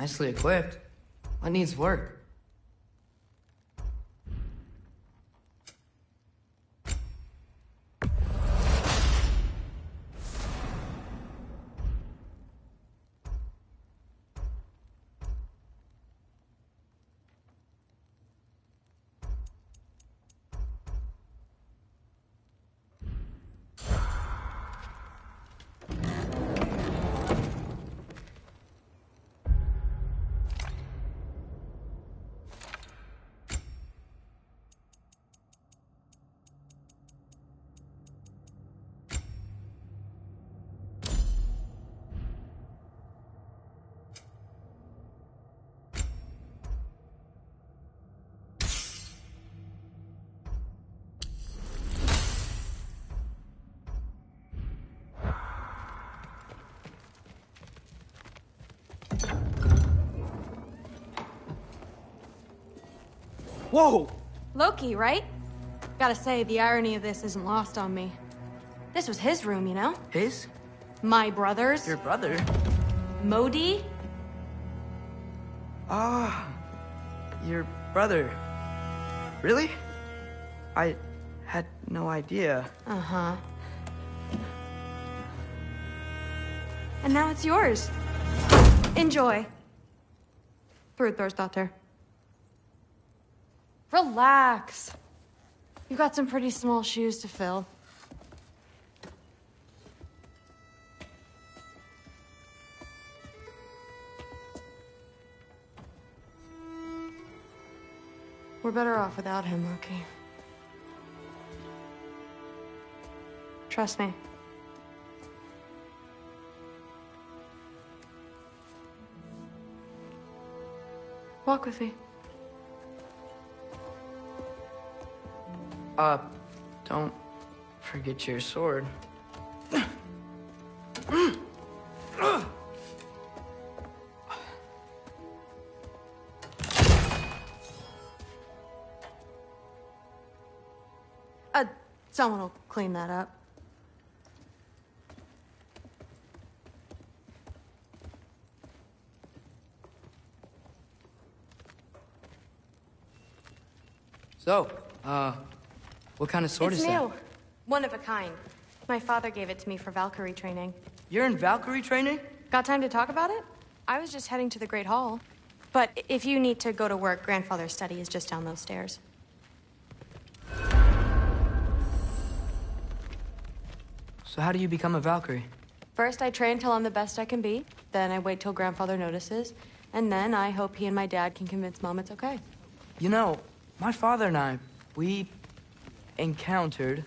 Nicely equipped. What needs work? Whoa! Loki, right? Gotta say, the irony of this isn't lost on me. This was his room, you know? His? My brother's. Your brother? Modi? Ah, your brother. Really? I had no idea. Uh-huh. And now it's yours. Enjoy. Daughter. Relax. You've got some pretty small shoes to fill. We're better off without him, Loki. Trust me. Walk with me. Don't forget your sword. Someone will clean that up. So, what kind of sword is that? It's new. One of a kind. My father gave it to me for Valkyrie training. You're in Valkyrie training? Got time to talk about it? I was just heading to the Great Hall. But if you need to go to work, Grandfather's study is just down those stairs. So how do you become a Valkyrie? First, I train till I'm the best I can be. Then I wait till Grandfather notices. And then I hope he and my dad can convince Mom it's okay. You know, my father and I, we encountered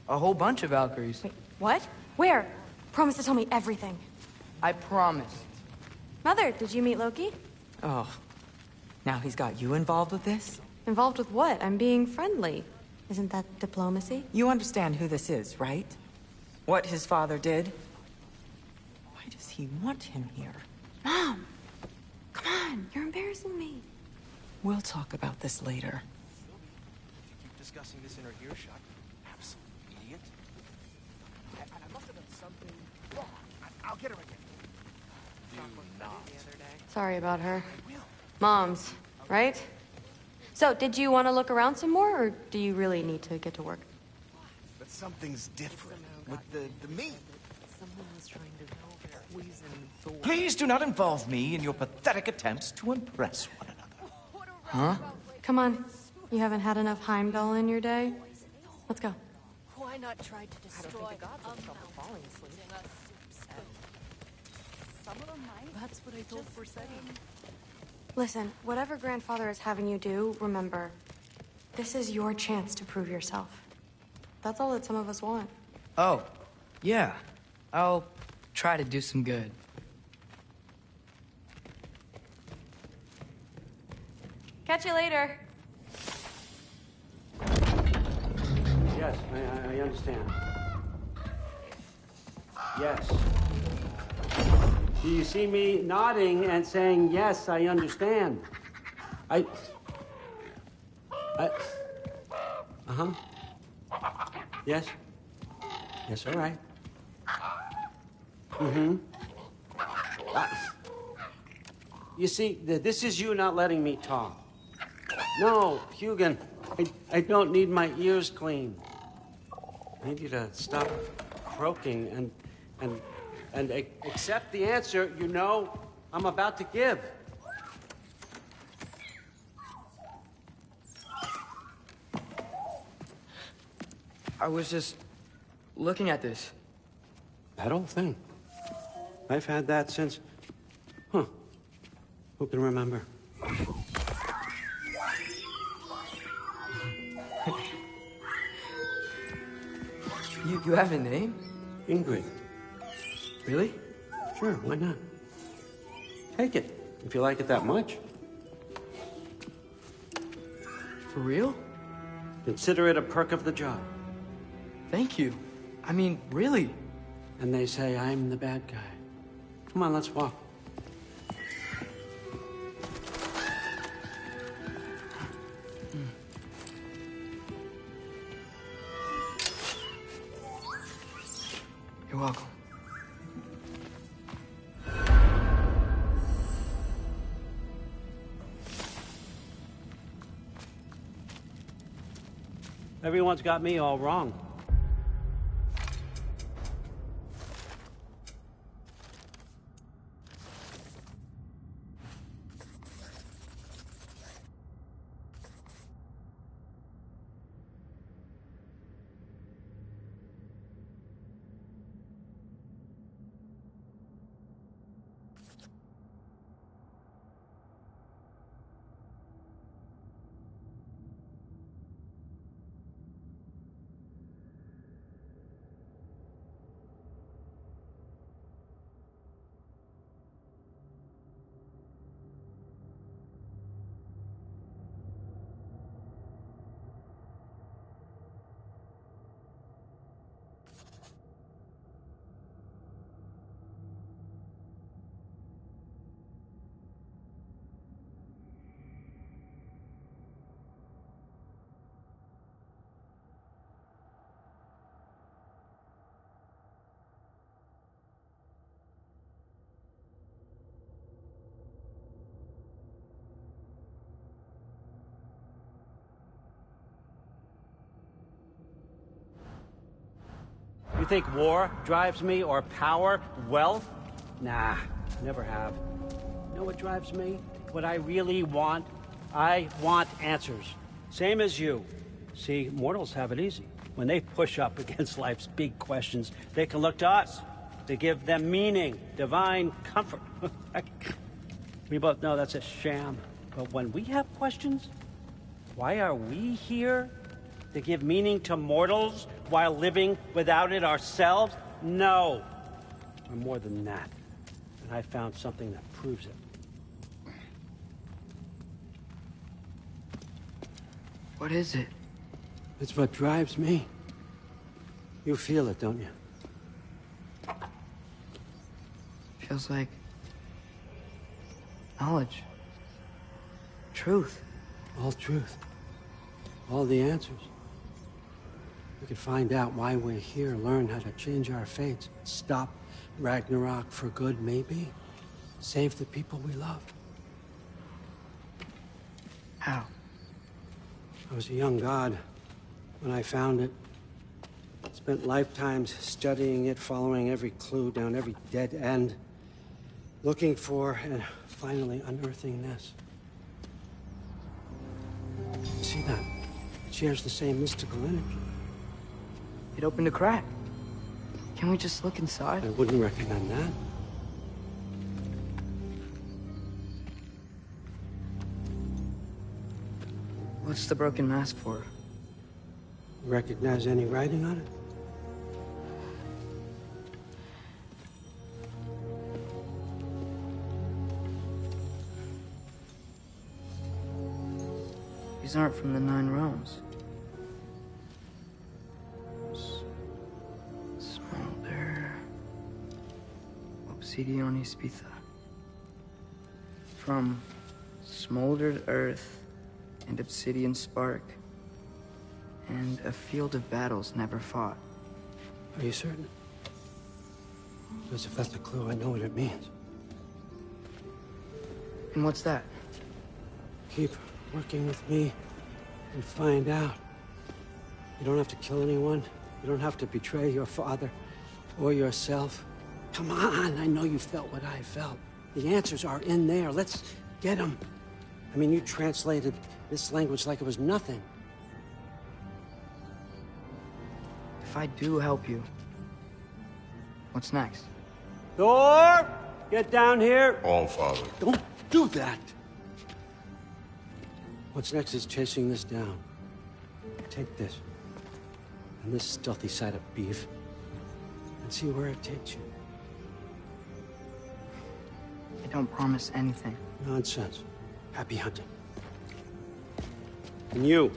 a whole bunch of Valkyries. Wait, what? Where? Promise to tell me everything. I promise. Mother, did you meet Loki? Oh, now he's got you involved with this? Involved with what? I'm being friendly. Isn't that diplomacy? You understand who this is, right? What his father did? Why does he want him here? Mom! Come on, you're embarrassing me. We'll talk about this later. Keep discussing this in her earshot. Absolute idiot. I must have done something wrong. I'll get her again. Do not. Sorry about her. Mom's, right? So, did you want to look around some more, or do you really need to get to work? But something's different with the meat. Please do not involve me in your pathetic attempts to impress one another. Huh? Come on. You haven't had enough Heimdall in your day? Let's go. Why not try to destroy That's what I told Forseti. Listen, whatever Grandfather is having you do, remember, this is your chance to prove yourself. That's all that some of us want. Oh, yeah. I'll try to do some good. Catch you later. Yes, I understand. Yes. Do you see me nodding and saying, yes, I understand? Uh-huh. Yes. Yes, all right. Mm-hmm. You see, this is you not letting me talk. No, Hugin, I don't need my ears cleaned. I need you to stop croaking and accept the answer you know I'm about to give. I was just looking at this. That old thing. I've had that since... Huh. Who can remember? You have a name? Ingrid. Really? Sure, why not? Take it, if you like it that much. For real? Consider it a perk of the job. Thank you. I mean, really. And they say I'm the bad guy. Come on, let's walk. You're welcome. Everyone's got me all wrong. You think war drives me, or power, wealth? Nah, never have. You know what drives me? What I really want? I want answers. Same as you. See, mortals have it easy. When they push up against life's big questions, they can look to us to give them meaning, divine comfort. We both know that's a sham. But when we have questions, why are we here? To give meaning to mortals while living without it ourselves? No. We're more than that. And I found something that proves it. What is it? It's what drives me. You feel it, don't you? Feels like knowledge. Truth. All truth. All the answers. We could find out why we're here, learn how to change our fates, stop Ragnarok for good, maybe. Save the people we love. How? I was a young god when I found it. Spent lifetimes studying it, following every clue down every dead end, looking for and finally unearthing this. See that? It shares the same mystical energy. It opened a crack. Can we just look inside? I wouldn't recommend that. What's the broken mask for? Recognize any writing on it? These aren't from the Nine Realms. Smolder. Obsidione Spitha. From smoldered earth and obsidian spark. And a field of battles never fought. Are you certain? Because if that's a clue, I know what it means. And what's that? Keep working with me and find out. You don't have to kill anyone. You don't have to betray your father or yourself. Come on, I know you felt what I felt. The answers are in there. Let's get them. I mean, you translated this language like it was nothing. If I do help you, what's next? Thor! Get down here! All Father. Don't do that! What's next is chasing this down. Take this, and this stealthy side of beef, and see where it takes you. I don't promise anything. Nonsense. Happy hunting. And you,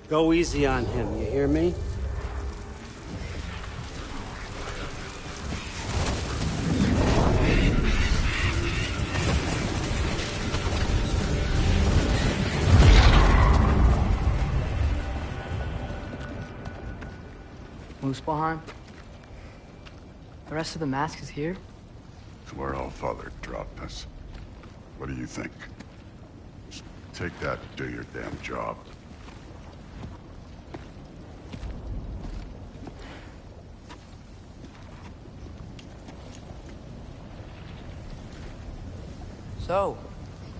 go easy on him, you hear me? Muspelheim? The rest of the mask is here? It's where All Father dropped us. What do you think? Just take that and do your damn job. So,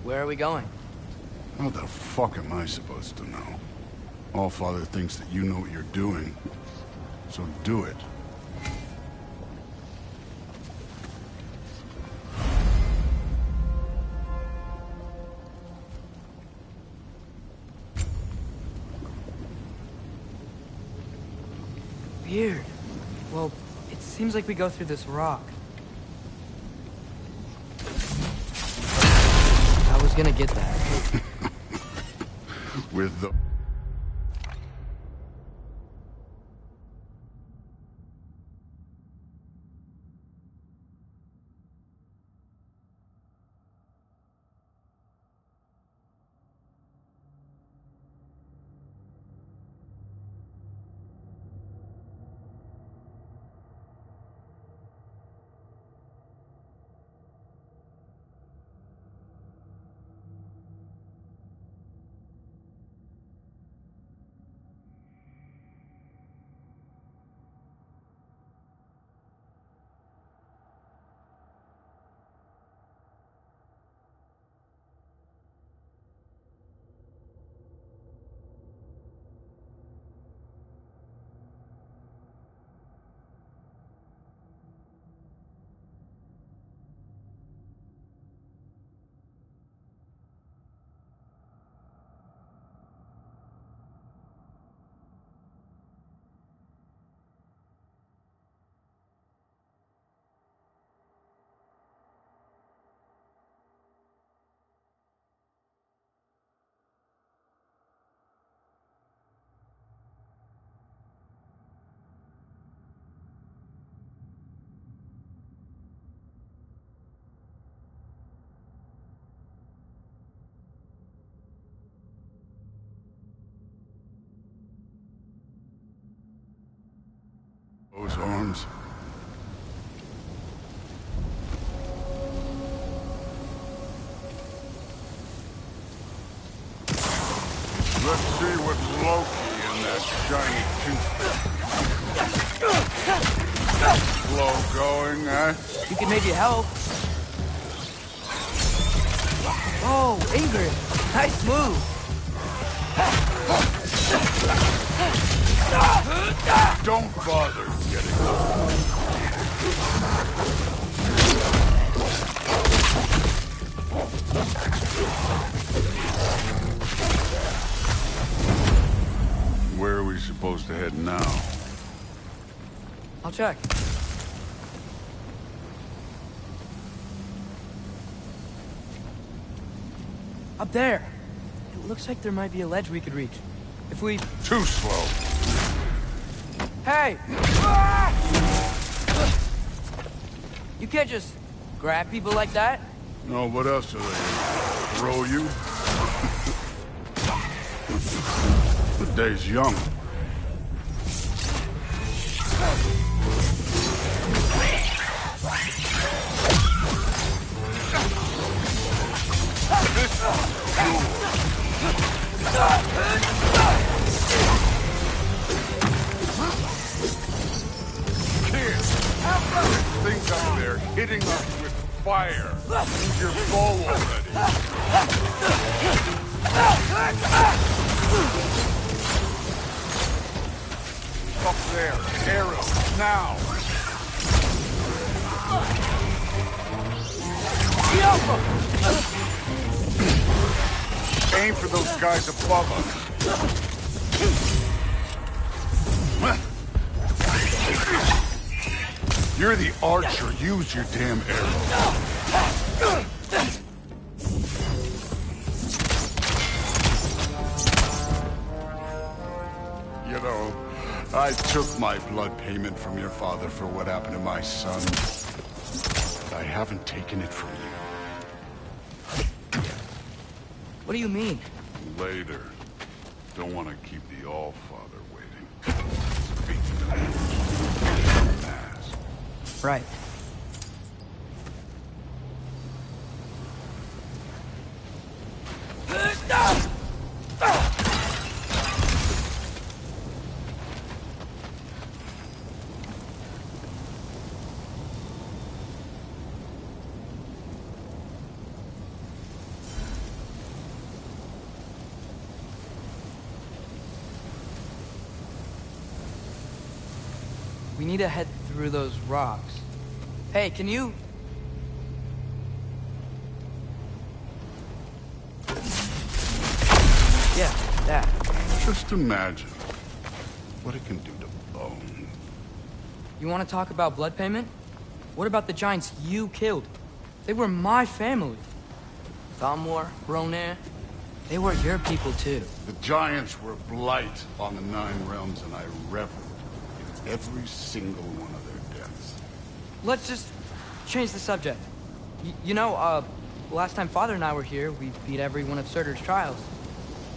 where are we going? How the fuck am I supposed to know? All Father thinks that you know what you're doing, so do it. Weird. Well, it seems like we go through this rock. I was gonna get that. With the... Those arms. Let's see what's Loki in that shiny toothpick. Slow going, eh? You can maybe help. Oh, Ingrid. Nice move. Don't bother getting up. Where are we supposed to head now? I'll check. Up there. It looks like there might be a ledge we could reach. If we... Too slow. Hey! You can't just grab people like that. No, what else are they? Throw you? The day's young. Kid, this thing up there hitting us with fire. Use your bow already. Up there, arrow, now. Aim for those guys above us. You're the archer. Use your damn arrow. You know, I took my blood payment from your father for what happened to my son. But I haven't taken it from you. What do you mean? Later. Don't want to keep the All-Father waiting. Speak to the mask. Right. We need to head through those rocks. Hey, can you... Yeah, that. Just imagine what it can do to bone. You want to talk about blood payment? What about the giants you killed? They were my family. Thalmor, Ronair, they were your people too. The giants were blight on the Nine Realms, and I reveled in every single one of their deaths. Let's just change the subject. Last time Father and I were here, we beat every one of Surtur's trials.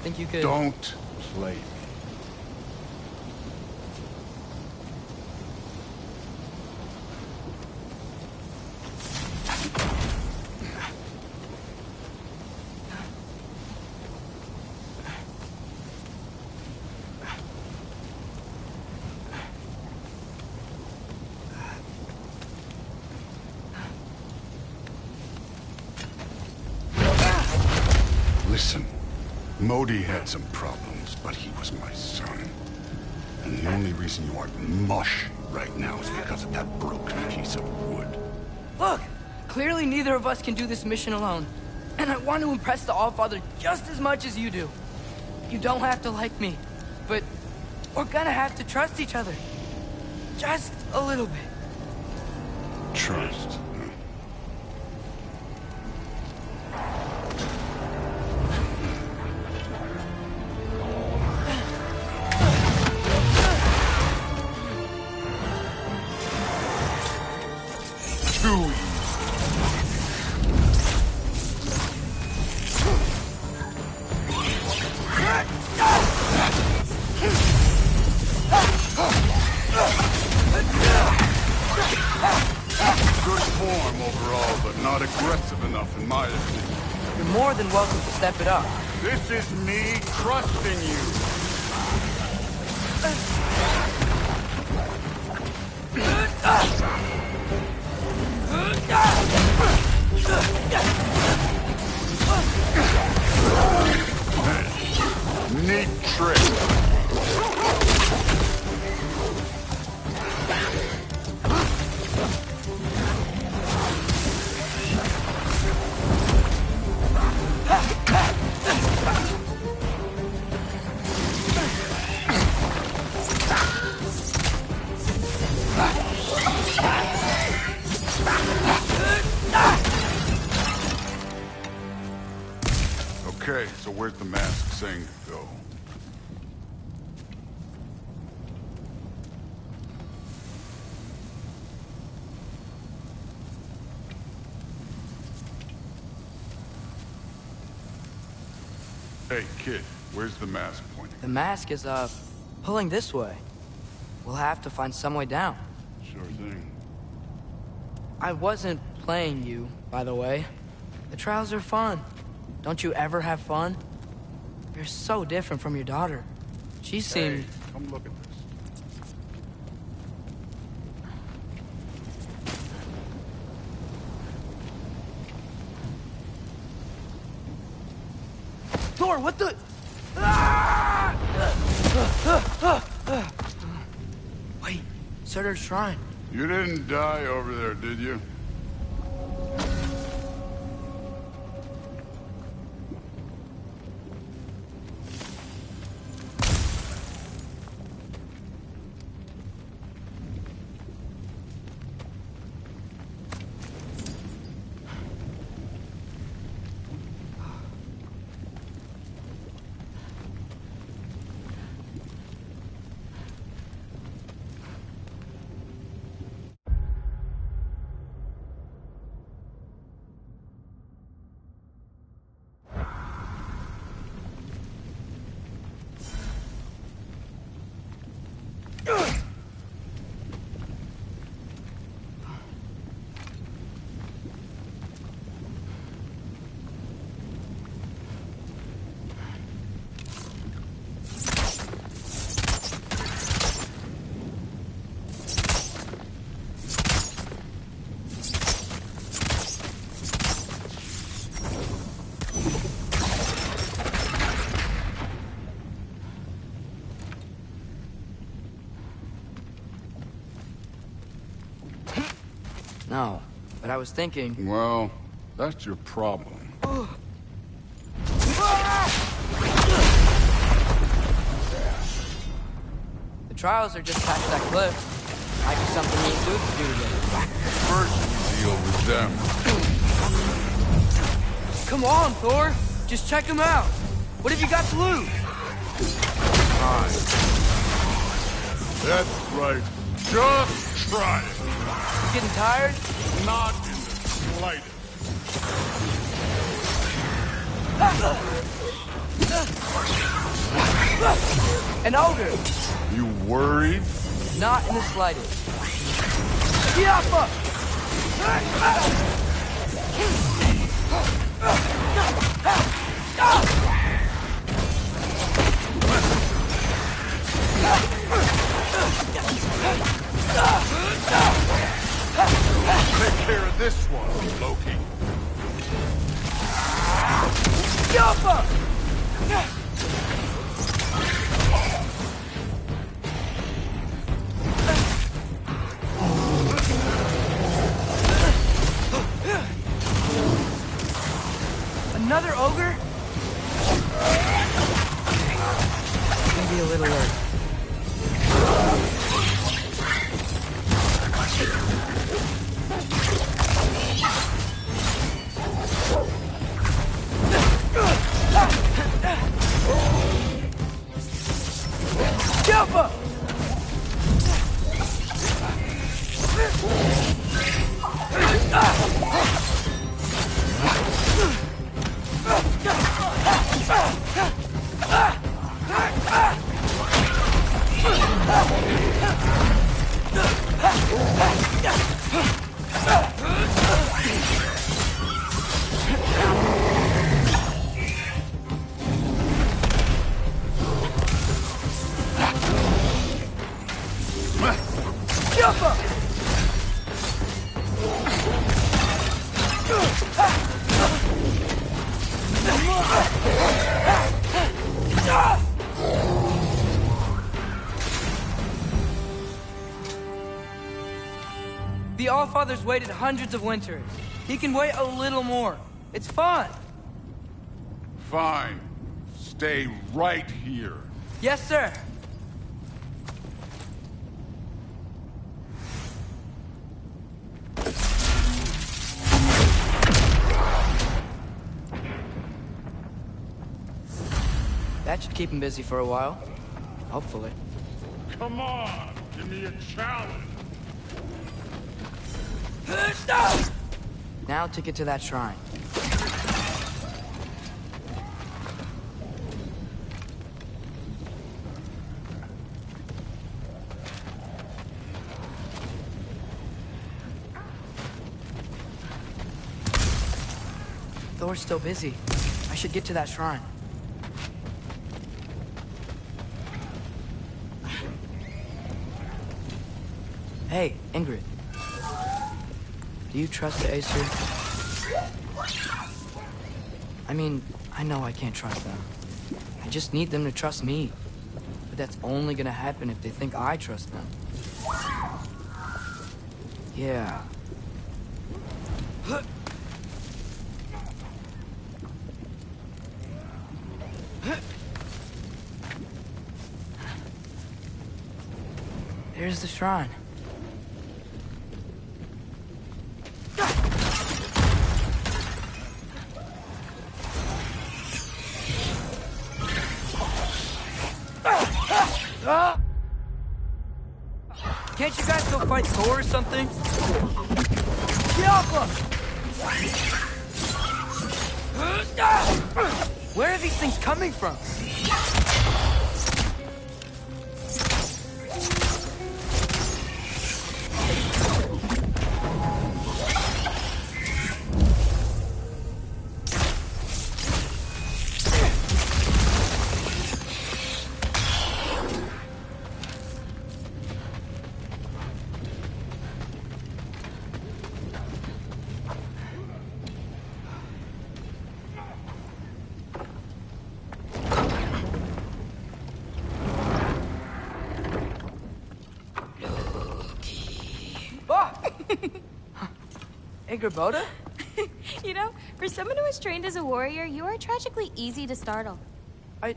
Think you could... Don't play me. Listen, Modi had some problems, but he was my son. And the only reason you aren't mush right now is because of that broken piece of wood. Look! Clearly neither of us can do this mission alone. And I want to impress the Allfather just as much as you do. You don't have to like me, but we're gonna have to trust each other. Just a little bit. Trust. Too easy. Good form overall, but not aggressive enough in my opinion. You're more than welcome to step it up. This is me trusting you. Neat trick. Okay, so where's the mask saying to go? Hey, kid, where's the mask pointing? The mask is, pulling this way. We'll have to find some way down. Sure thing. I wasn't playing you, by the way. The trials are fun. Don't you ever have fun? You're so different from your daughter. She seemed... Hey, come look at this. Thor, what the... Ah! Wait, Surtur's shrine. You didn't die over there, did you? No, but I was thinking... Well, that's your problem. The trials are just past that cliff. Might be something me and Duke can do together. First, we deal with them. Come on, Thor! Just check them out! What have you got to lose? Fine. That's right. Just try it. You getting tired? Not in the slightest. An ogre! You worried? Not in the slightest. Yappa! Take care of this one, Loki. Yappa! Another ogre? Maybe a little early. Jumper! The Allfather's waited hundreds of winters. He can wait a little more. It's fun. Fine. Stay right here. Yes, sir. That should keep him busy for a while. Hopefully. Come on, give me a challenge. Now to get to that shrine. Thor's still busy. I should should get to that shrine. Hey, Ingrid. Do you trust the Acer? I mean, I know I can't trust them. I just need them to trust me. But that's only gonna happen if they think I trust them. Yeah. There's the shrine. Can't you guys go fight Thor or something? Get off him! Where are these things coming from? Ingrid? You know, for someone who was trained as a warrior, you are tragically easy to startle. I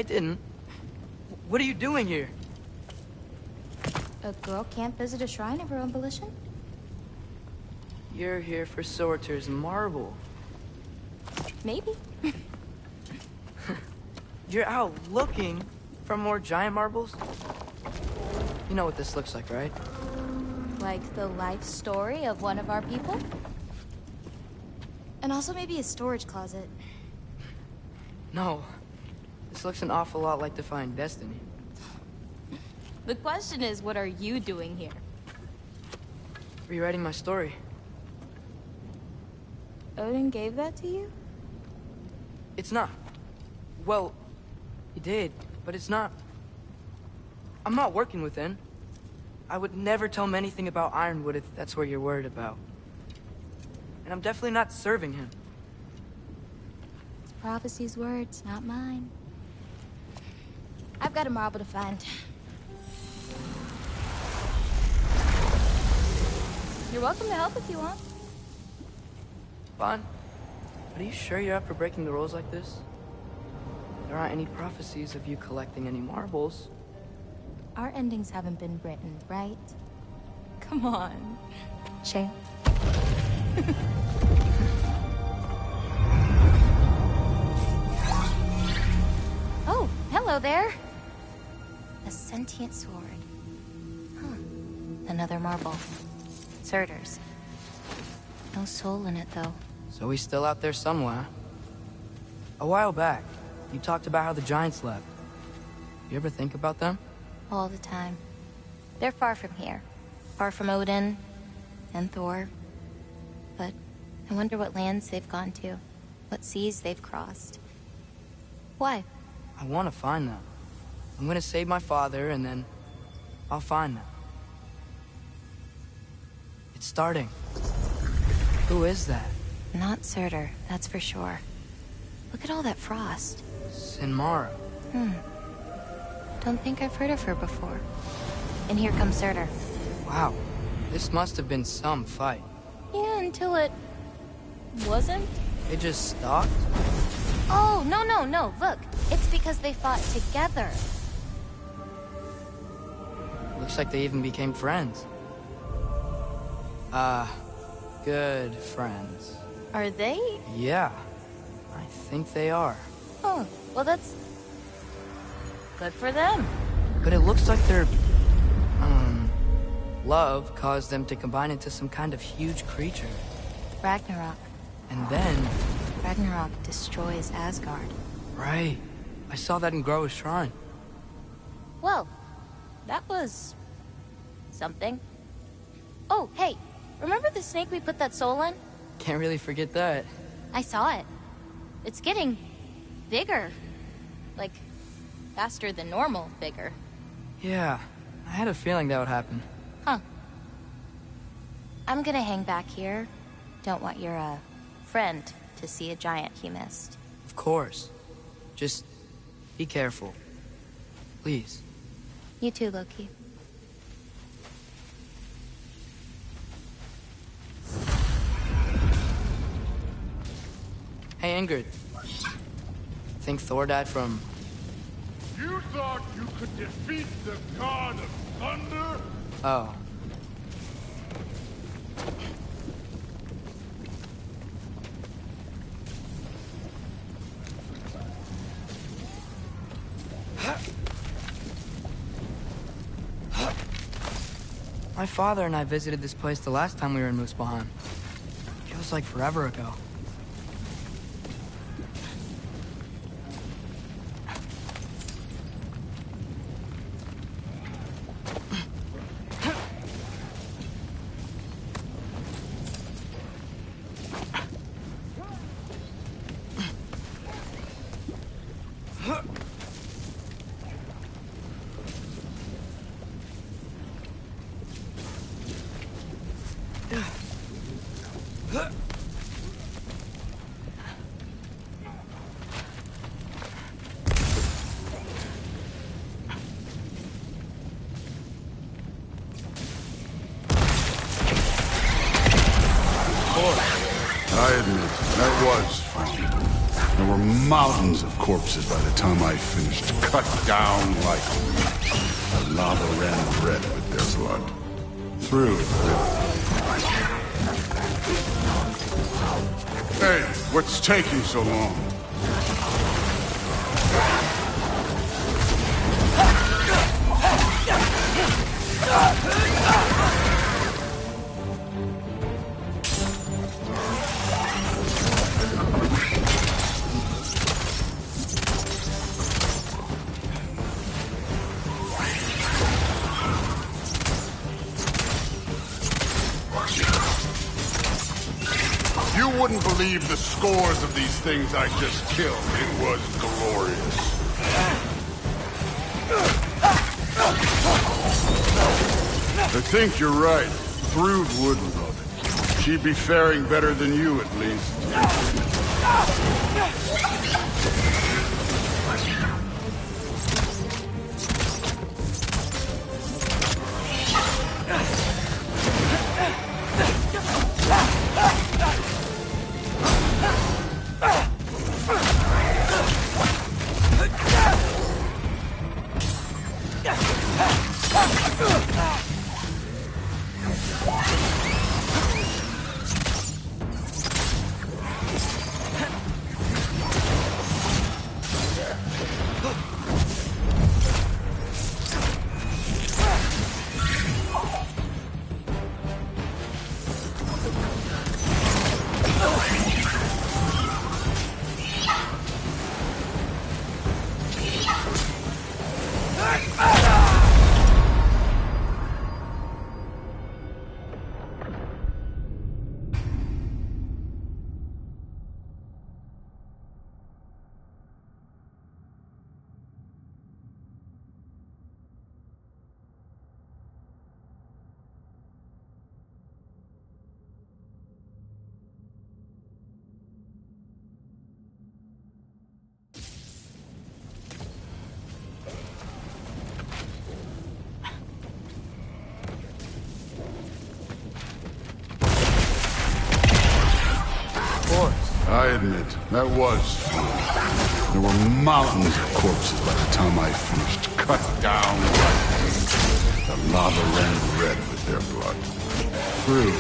didn't. What are you doing here? A girl can't visit a shrine of her own volition? You're here for Sorter's marble. Maybe. You're out looking for more giant marbles? You know what this looks like, right? Like the life story of one of our people? And also maybe a storage closet. No. This looks an awful lot like Defying Destiny. The question is, what are you doing here? Rewriting my story. Odin gave that to you? It's not. Well, he did, but it's not. I'm not working with him. I would never tell him anything about Ironwood if that's what you're worried about. And I'm definitely not serving him. It's prophecy's words, not mine. I've got a marble to find. You're welcome to help if you want. Bon, are you sure you're up for breaking the rules like this? There aren't any prophecies of you collecting any marbles. Our endings haven't been written, right? Come on, champ. Oh, hello there. A sentient sword. Huh. Another marble. Surtur's. No soul in it, though. So he's still out there somewhere. A while back, you talked about how the giants left. You ever think about them? All the time. They're far from here. Far from Odin and Thor. But I wonder what lands they've gone to. What seas they've crossed. Why? I want to find them. I'm gonna save my father, and then I'll find them. It's starting. Who is that? Not Surtur, that's for sure. Look at all that frost. Sinmara. Don't think I've heard of her before. And here comes Surtur. Wow. This must have been some fight. Yeah, until it... wasn't? They just stopped? Oh, no. Look, it's because they fought together. Looks like they even became friends. Good friends. Are they? Yeah. I think they are. Oh, well that's... good for them. But it looks like their... love caused them to combine into some kind of huge creature. Ragnarok. And then... Ragnarok destroys Asgard. Right. I saw that in Groa's shrine. Well, that was... something. Oh, hey, remember the snake we put that soul in? Can't really forget that. I saw it. It's getting bigger. Like, faster than normal bigger. Yeah, I had a feeling that would happen. Huh. I'm gonna hang back here. Don't want your, friend to see a giant he missed. Of course. Just be careful. Please. You too, Loki. Hey, Ingrid. Think Thor died from... You thought you could defeat the god of thunder? Oh. My father and I visited this place the last time we were in Muspelheim. Feels like forever ago. I admit, that was fun. There were mountains of corpses by the time I finished, cut down like wheat. The lava ran red with their blood. Through it. Hey, what's taking so long? You wouldn't believe the scores of these things I just killed. It was glorious. I think you're right. Thrud wouldn't love it. She'd be faring better than you, at least. I admit, that was fun. There were mountains of corpses by the time I finished, cut down like wheat. The lava ran red with their blood. Through.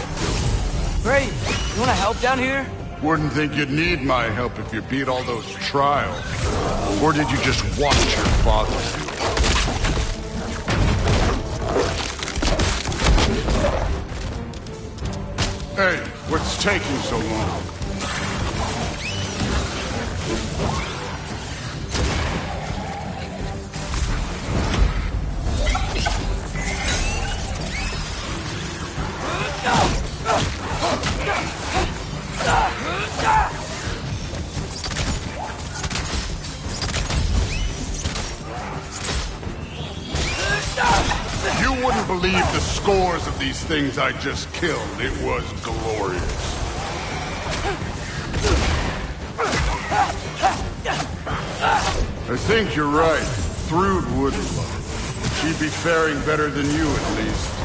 Great! You wanna help down here? Wouldn't think you'd need my help if you beat all those trials. Or did you just watch your father do it? Hey, what's taking so long? wouldn't believe the scores of these things I just killed. It was glorious. I think you're right. Thrud would love. She'd be faring better than you, at least.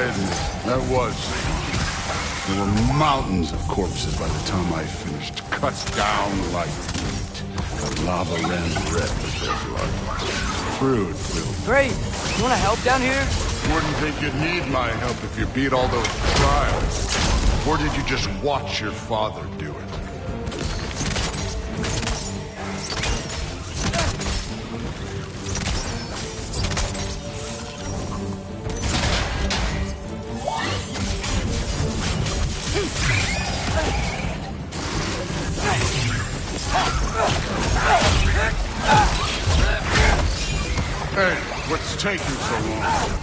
admit, that was. There were mountains of corpses by the time I finished, cut down like meat. The lava ran red with their blood. Crude, Will. Great. You want to help down here? Wouldn't think you'd need my help if you beat all those trials. Or did you just watch your father do it? Hey, what's taking so long?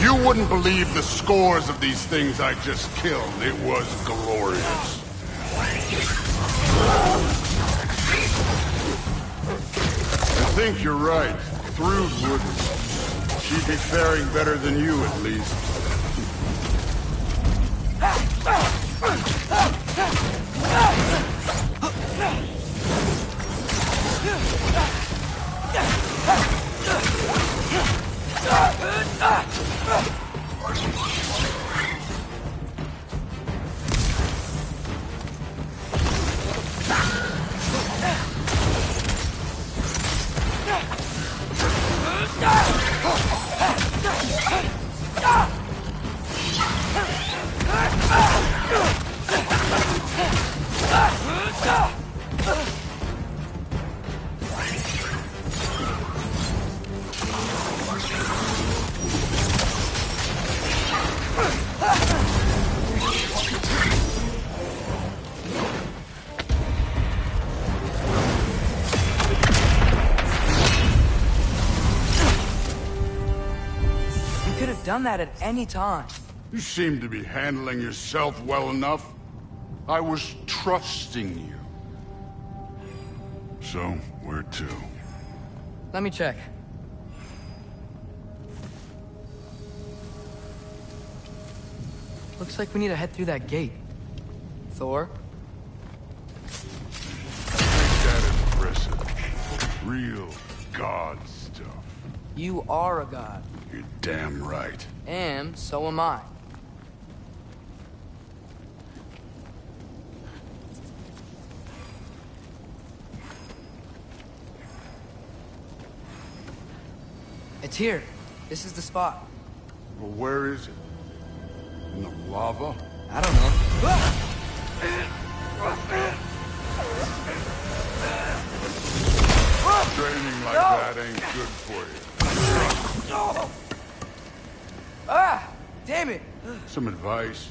You wouldn't believe the scores of these things I just killed. It was glorious. I think you're right. Thrud wouldn't. She'd be faring better than you, at least. Done that at any time. You seem to be handling yourself well enough. I was trusting you. So, where to? Let me check. Looks like we need to head through that gate. Thor? Ain't that impressive? Real god stuff. You are a god. You're damn right. And so am I. It's here. This is the spot. Well, where is it? In the lava? I don't know. Training like that ain't good for you. No! Ah! Damn it! Some advice.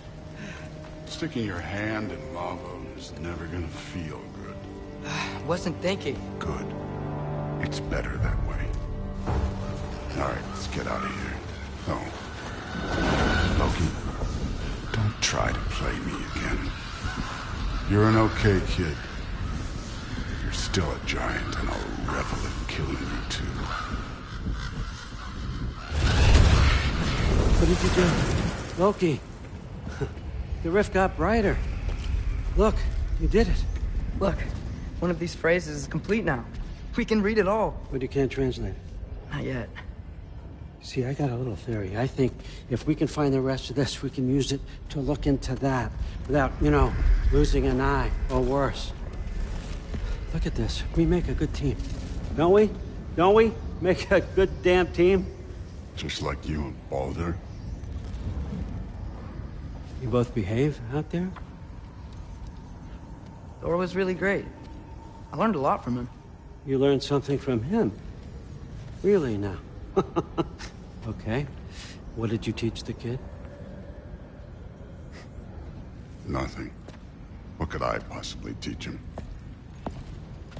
Sticking your hand in lava is never gonna feel good. Wasn't thinking. Good. It's better that way. Alright, let's get out of here. Oh. Loki, don't try to play me again. You're an okay kid. You're still a giant, and I'll revel in killing you too. What did you do? Loki. The rift got brighter. Look, you did it. Look, one of these phrases is complete now. We can read it all. But you can't translate it. Not yet. See, I got a little theory. I think if we can find the rest of this, we can use it to look into that without, losing an eye or worse. Look at this. We make a good team. Don't we? Don't we? Make a good damn team? Just like you and Baldur? You both behave out there? Thor was really great. I learned a lot from him. You learned something from him? Really now? Okay. What did you teach the kid? Nothing. What could I possibly teach him?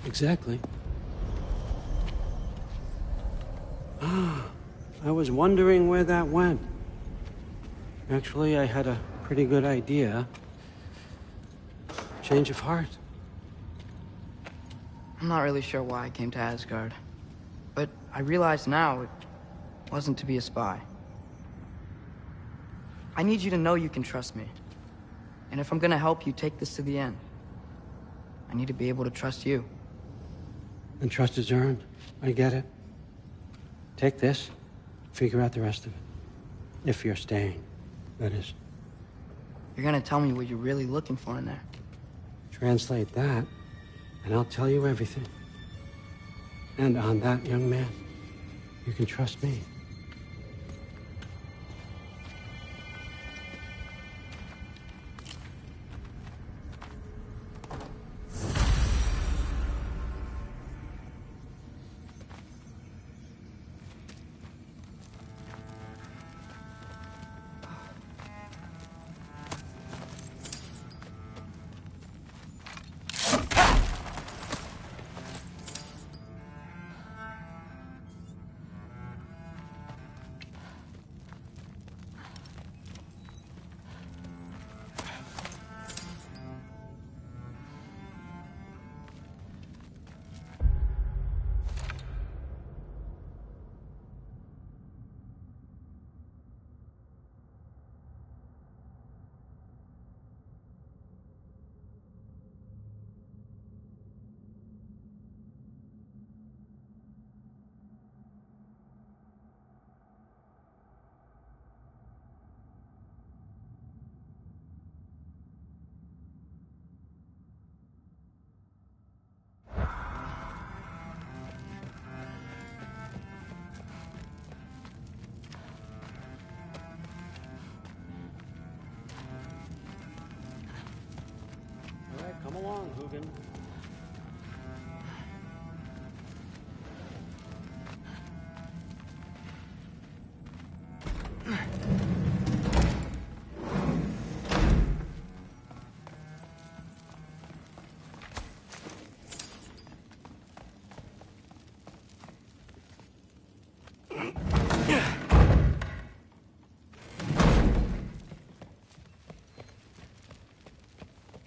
Exactly. Ah, I was wondering where that went. Actually, I had a pretty good idea. Change of heart. I'm not really sure why I came to Asgard. But I realize now it wasn't to be a spy. I need you to know you can trust me. And if I'm gonna help you take this to the end, I need to be able to trust you. And trust is earned. I get it. Take this, figure out the rest of it. If you're staying, that is. You're gonna tell me what you're really looking for in there. Translate that, and I'll tell you everything. And on that, young man, you can trust me. All right, come along, Hugin.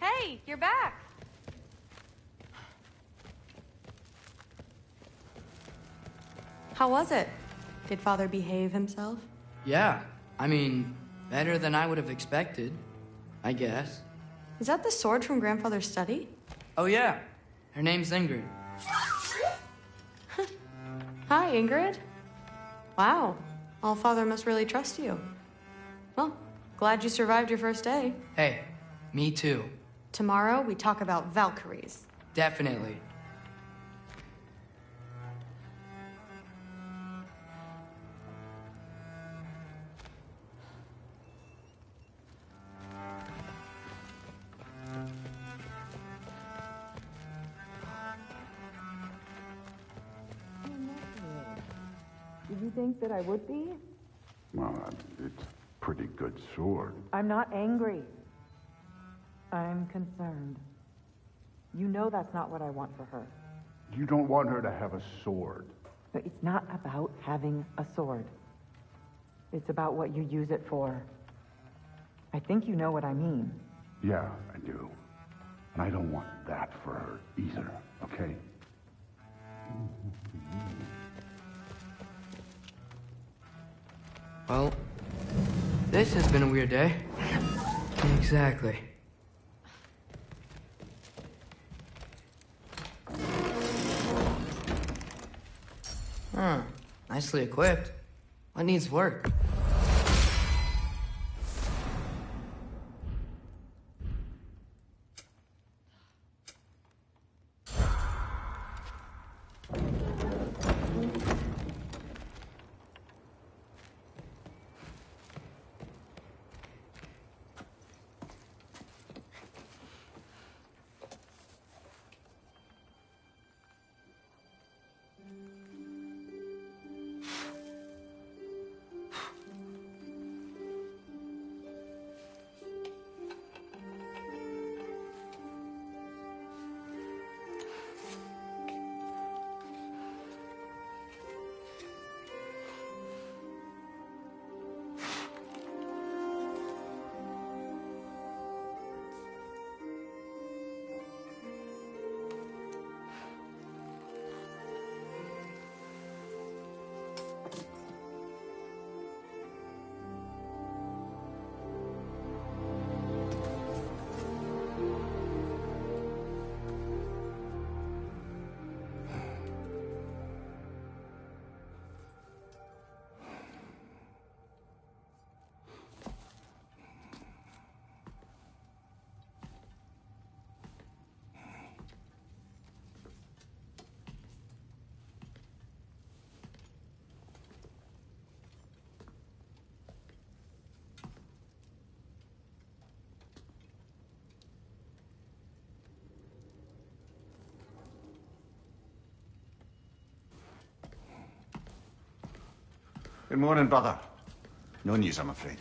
Hey, you're back. How was it? Did Father behave himself? Yeah, I mean, better than I would have expected, I guess. Is that the sword from Grandfather's study? Oh yeah, her name's Ingrid. Hi, Ingrid. Wow, All-Father must really trust you. Well, glad you survived your first day. Hey, me too. Tomorrow, we talk about Valkyries. Definitely. Did you think that I would be? Well, it's a pretty good sword. I'm not angry. I'm concerned. You know that's not what I want for her. You don't want her to have a sword. But it's not about having a sword. It's about what you use it for. I think you know what I mean. Yeah, I do. And I don't want that for her either, okay? Well, this has been a weird day. Exactly. Huh. Nicely equipped. What needs work? Good morning, brother. No news, I'm afraid.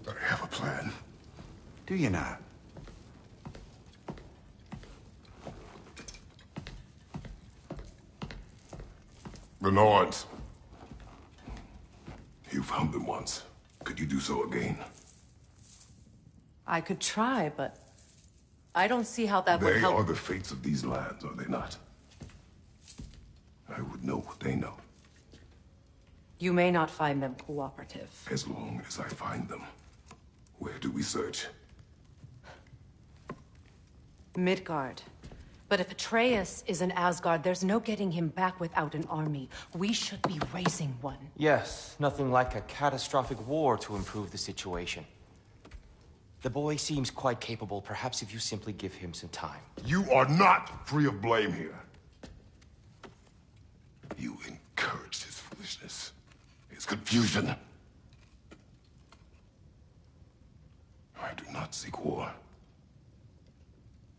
I have a plan. Do you now? The Norns. You found them once. Could you do so again? I could try, but I don't see how that would They help. are the fates of these lands, are they not? I would know what they know, You may not find them cooperative. as long as I find them. Where do we search? Midgard. But if Atreus is in Asgard, there's no getting him back without an army. We should be raising one. Yes, nothing like a catastrophic war to improve the situation. The boy seems quite capable. Perhaps if you simply give him some time. You are not free of blame here. You encouraged his foolishness, his confusion. I do not seek war.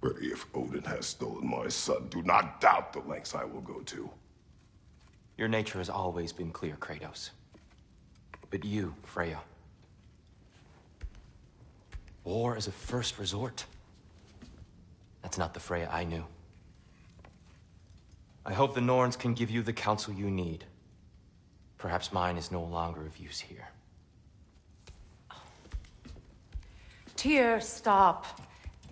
But if Odin has stolen my son, do not doubt the lengths I will go to. Your nature has always been clear, Kratos. But you, Freya. War is a first resort. That's not the Freya I knew. I hope the Norns can give you the counsel you need. Perhaps mine is no longer of use here. Tyr, stop.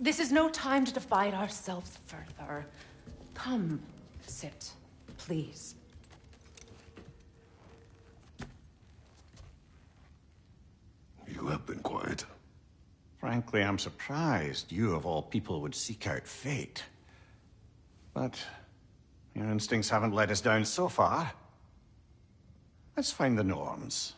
This is no time to divide ourselves further. Come, sit, please. You have been quiet. Frankly, I'm surprised you, of all people, would seek out fate. But your instincts haven't let us down so far. Let's find the Norns.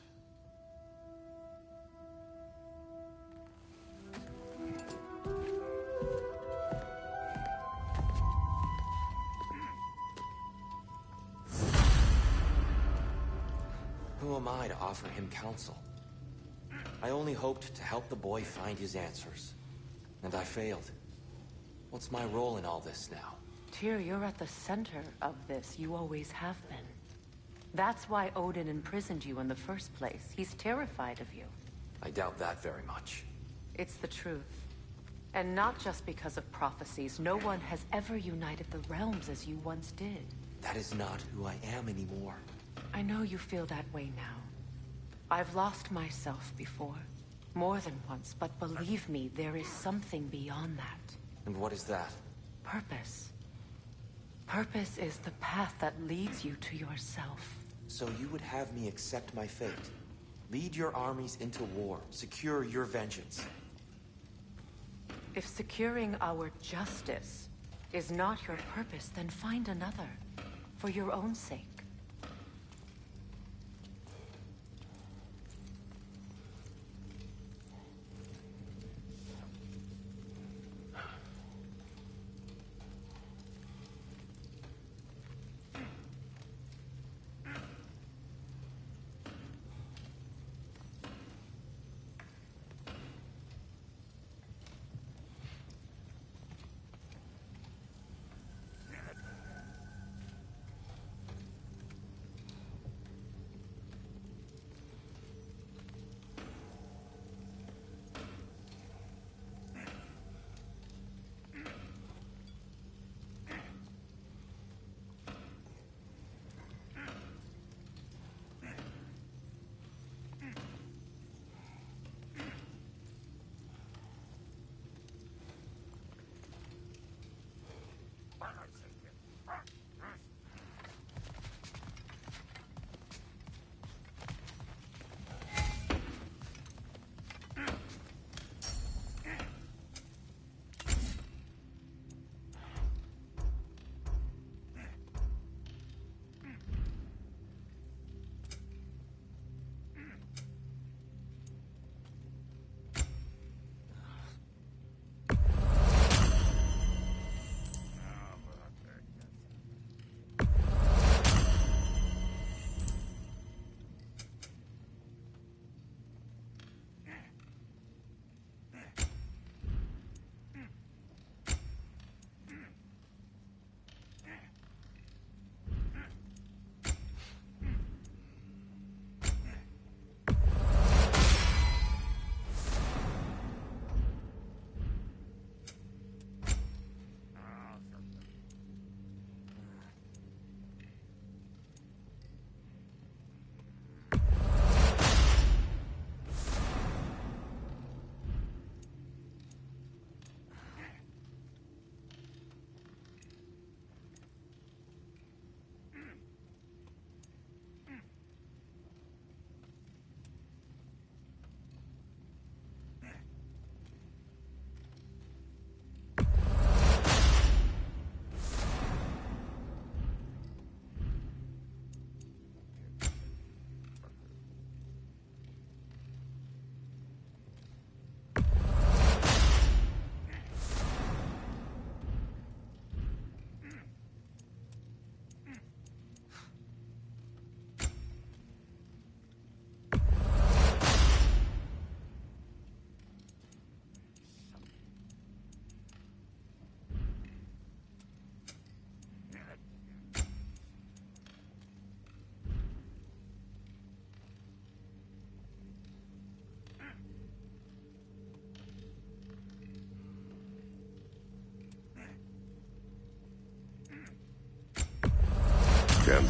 Who am I to offer him counsel? I only hoped to help the boy find his answers. And I failed. What's my role in all this now? Tyr, you're at the center of this. You always have been. That's why Odin imprisoned you in the first place. He's terrified of you. I doubt that very much. It's the truth. And not just because of prophecies. No one has ever united the realms as you once did. That is not who I am anymore. I know you feel that way now. I've lost myself before. More than once, but believe me, there is something beyond that. And what is that? Purpose. Purpose is the path that leads you to yourself. So you would have me accept my fate? Lead your armies into war, secure your vengeance. If securing our justice is not your purpose, then find another. For your own sake.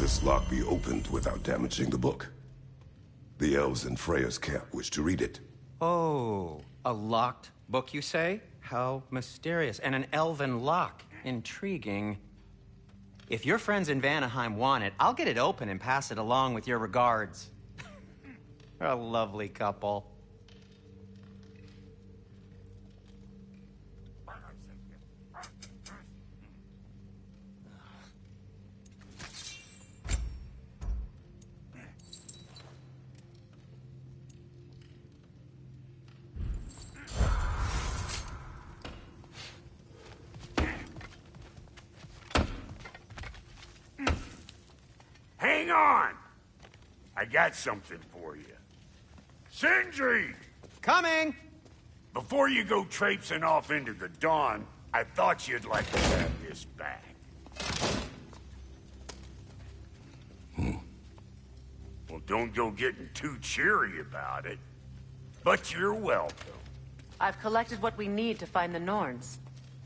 this lock be opened without damaging the book? The elves in Freya's camp wish to read it. Oh, a locked book, you say? How mysterious. And an elven lock. Intriguing. If your friends in Vanaheim want it, I'll get it open and pass it along with your regards. A lovely couple. Hang on! I got something for you. Sindri! Coming! Before you go traipsing off into the dawn, I thought you'd like to have this back. Well, don't go getting too cheery about it. But you're welcome. I've collected what we need to find the Norns.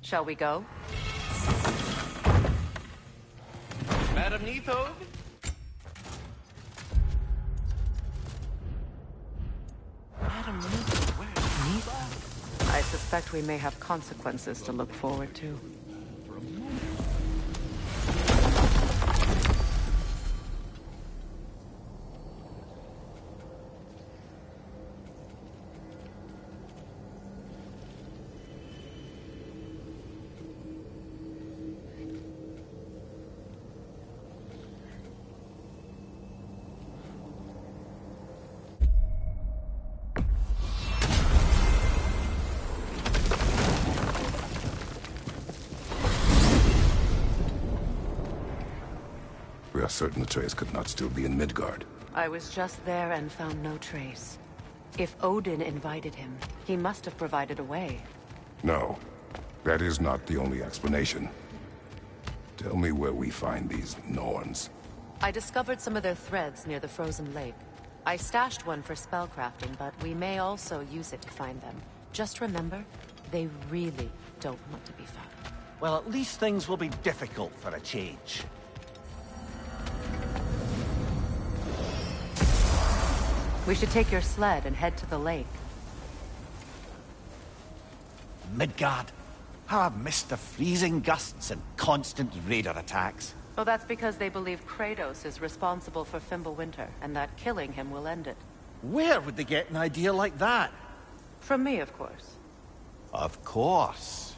Shall we go? Madam Neathode? Madam Neathode, where's Neathode? I suspect we may have consequences to look forward to. We are certain Atreus could not still be in Midgard. I was just there and found no trace. If Odin invited him, he must have provided a way. No, that is not the only explanation. Tell me where we find these Norns. I discovered some of their threads near the frozen lake. I stashed one for spellcrafting, but we may also use it to find them. Just remember, they really don't want to be found. Well, at least things will be difficult for a change. We should take your sled and head to the lake. Midgard? How I've missed the freezing gusts and constant raider attacks. Well, that's because they believe Kratos is responsible for Fimbulwinter, and that killing him will end it. Where would they get an idea like that? From me, of course. Of course.